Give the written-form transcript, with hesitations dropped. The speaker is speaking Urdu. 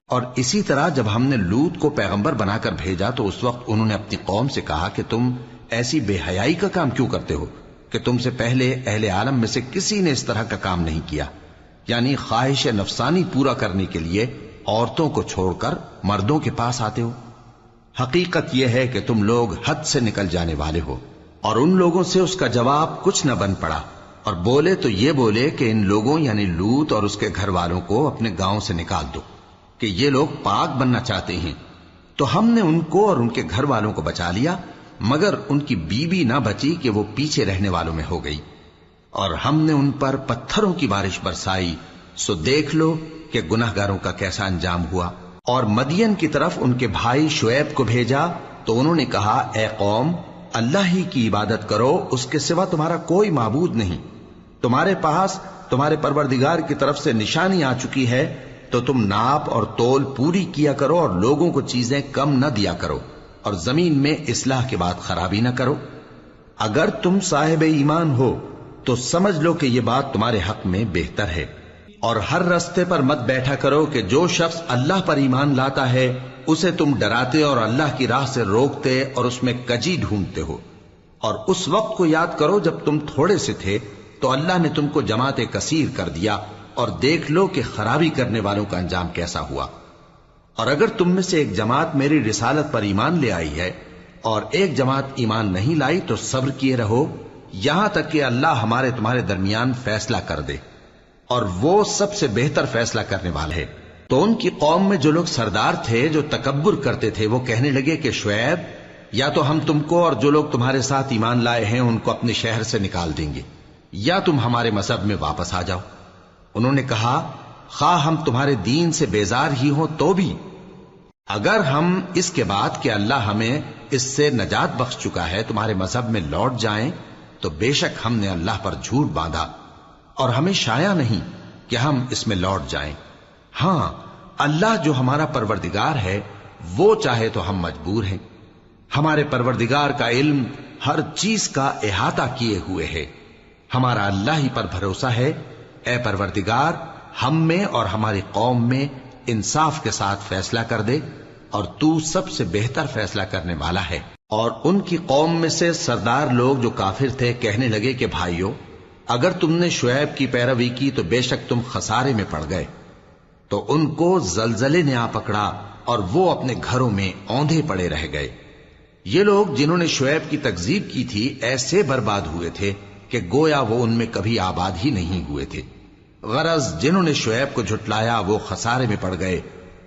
اور اسی طرح جب ہم نے لوط کو پیغمبر بنا کر بھیجا تو اس وقت انہوں نے اپنی قوم سے کہا کہ تم ایسی بے حیائی کا کام کیوں کرتے ہو کہ تم سے پہلے اہل عالم میں سے کسی نے اس طرح کا کام نہیں کیا، یعنی خواہش نفسانی پورا کرنے کے لیے عورتوں کو چھوڑ کر مردوں کے پاس آتے ہو۔ حقیقت یہ ہے کہ تم لوگ حد سے نکل جانے والے ہو۔ اور ان لوگوں سے اس کا جواب کچھ نہ بن پڑا، اور بولے تو یہ بولے کہ ان لوگوں یعنی لوط اور اس کے گھر والوں کو اپنے گاؤں سے نکال دو کہ یہ لوگ پاک بننا چاہتے ہیں۔ تو ہم نے ان کو اور ان کے گھر والوں کو بچا لیا، مگر ان کی بیوی نہ بچی کہ وہ پیچھے رہنے والوں میں ہو گئی، اور ہم نے ان پر پتھروں کی بارش برسائی، سو دیکھ لو کہ گناہگاروں کا کیسا انجام ہوا۔ اور مدین کی طرف ان کے بھائی شعیب کو بھیجا تو انہوں نے کہا، اے قوم، اللہ ہی کی عبادت کرو، اس کے سوا تمہارا کوئی معبود نہیں۔ تمہارے پاس تمہارے پروردگار کی طرف سے نشانی آ چکی ہے، تو تم ناپ اور تول پوری کیا کرو اور لوگوں کو چیزیں کم نہ دیا کرو، اور زمین میں اصلاح کے بعد خرابی نہ کرو۔ اگر تم صاحب ایمان ہو تو سمجھ لو کہ یہ بات تمہارے حق میں بہتر ہے، اور ہر رستے پر مت بیٹھا کرو کہ جو شخص اللہ پر ایمان لاتا ہے اسے تم ڈراتے اور اللہ کی راہ سے روکتے اور اس میں کجی ڈھونڈتے ہو۔ اور اس وقت کو یاد کرو جب تم تھوڑے سے تھے تو اللہ نے تم کو جماعت کثیر کر دیا، اور دیکھ لو کہ خرابی کرنے والوں کا انجام کیسا ہوا۔ اور اگر تم میں سے ایک جماعت میری رسالت پر ایمان لے آئی ہے اور ایک جماعت ایمان نہیں لائی تو صبر کیے رہو یہاں تک کہ اللہ ہمارے تمہارے درمیان فیصلہ کر دے، اور وہ سب سے بہتر فیصلہ کرنے والا ہے۔ تو ان کی قوم میں جو لوگ سردار تھے جو تکبر کرتے تھے وہ کہنے لگے کہ شعیب، یا تو ہم تم کو اور جو لوگ تمہارے ساتھ ایمان لائے ہیں ان کو اپنے شہر سے نکال دیں گے، یا تم ہمارے مذہب میں واپس آ جاؤ۔ انہوں نے کہا، خواہ ہم تمہارے دین سے بیزار ہی ہوں تو بھی، اگر ہم اس کے بعد کہ اللہ ہمیں اس سے نجات بخش چکا ہے تمہارے مذہب میں لوٹ جائیں تو بے شک ہم نے اللہ پر جھوٹ باندھا، اور ہمیں شایع نہیں کہ ہم اس میں لوٹ جائیں۔ ہاں، اللہ جو ہمارا پروردگار ہے وہ چاہے تو ہم مجبور ہیں۔ ہمارے پروردگار کا علم ہر چیز کا احاطہ کیے ہوئے ہے۔ ہمارا اللہ ہی پر بھروسہ ہے۔ اے پروردگار، ہم میں اور ہماری قوم میں انصاف کے ساتھ فیصلہ کر دے، اور تو سب سے بہتر فیصلہ کرنے والا ہے۔ اور ان کی قوم میں سے سردار لوگ جو کافر تھے کہنے لگے کہ بھائیو، اگر تم نے شعیب کی پیروی کی تو بے شک تم خسارے میں پڑ گئے۔ تو ان کو زلزلے نے آ پکڑا اور وہ اپنے گھروں میں اوندھے پڑے رہ گئے۔ یہ لوگ جنہوں نے شعیب کی تکذیب کی تھی ایسے برباد ہوئے تھے کہ گویا وہ ان میں کبھی آباد ہی نہیں ہوئے تھے۔ غرض جنہوں نے شعیب کو جھٹلایا وہ خسارے میں پڑ گئے،